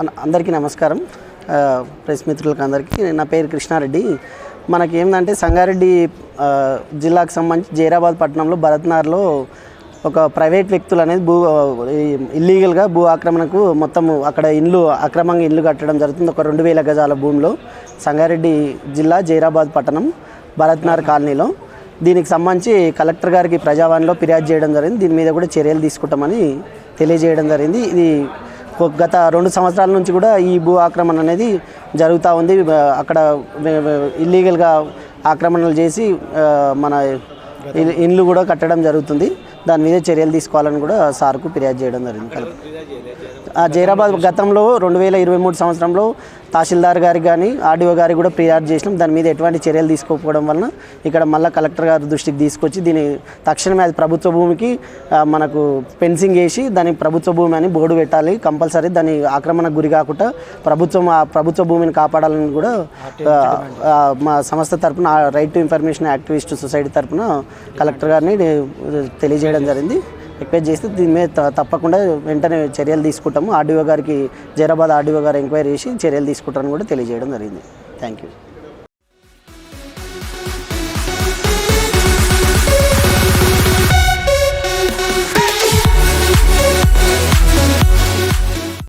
అందరికీ నమస్కారం. ప్రెస్ మిత్రులకు అందరికీ. నా పేరు కృష్ణారెడ్డి. మనకేందంటే సంగారెడ్డి జిల్లాకు సంబంధించి జైరాబాద్ పట్టణంలో భరత్నగర్లో ఒక ప్రైవేట్ వ్యక్తులు అనేది ఇల్లీగల్గా భూ ఆక్రమణకు మొత్తం అక్కడ అక్రమంగా ఇల్లు కట్టడం జరుగుతుంది. ఒక 2000 గజాల భూమిలో సంగారెడ్డి జిల్లా జైరాబాద్ పట్టణం భరత్నగర్ కాలనీలో. దీనికి సంబంధించి కలెక్టర్ గారికి ప్రజావాణిలో ఫిర్యాదు చేయడం జరిగింది. దీని మీద కూడా చర్యలు తీసుకుంటామని తెలియజేయడం జరిగింది. ఇది గత 2 సంవత్సరాల నుంచి కూడా ఈ భూ ఆక్రమణ అనేది జరుగుతూ ఉంది. అక్కడ ఇల్లీగల్గా ఆక్రమణలు చేసి మన ఇండ్లు కూడా కట్టడం జరుగుతుంది. దాని మీద చర్యలు తీసుకోవాలని కూడా సార్కు ఫిర్యాదు చేయడం జరిగింది. జైరాబాద్ గతంలో 2023 సంవత్సరంలో తహసీల్దార్ గారికి కానీ ఆర్డీఓ గారికి కూడా ఫిర్యాదు చేసినాం. దాని మీద ఎటువంటి చర్యలు తీసుకోకపోవడం వలన ఇక్కడ మళ్ళీ కలెక్టర్ గారి దృష్టికి తీసుకొచ్చి దీని తక్షణమే అది ప్రభుత్వ భూమికి మనకు ఫెన్సింగ్ వేసి దాని ప్రభుత్వ భూమి అని బోర్డు పెట్టాలి. కంపల్సరీ దాని ఆక్రమణకు గురి కాకుండా ప్రభుత్వ భూమిని కాపాడాలని కూడా మా సంస్థ తరఫున right to information activist society తరఫున కలెక్టర్ గారిని తెలియజేయడం జరిగింది. రిక్వెస్ట్ చేస్తే దీని మీద తప్పకుండా వెంటనే చర్యలు తీసుకుంటాము. ఆర్డీఓ గారికి జైరాబాద్ ఆర్డీఓ గారు ఎంక్వైరీ చేసి చర్యలు తీసుకుంటారని కూడా తెలియజేయడం జరిగింది. Thank you.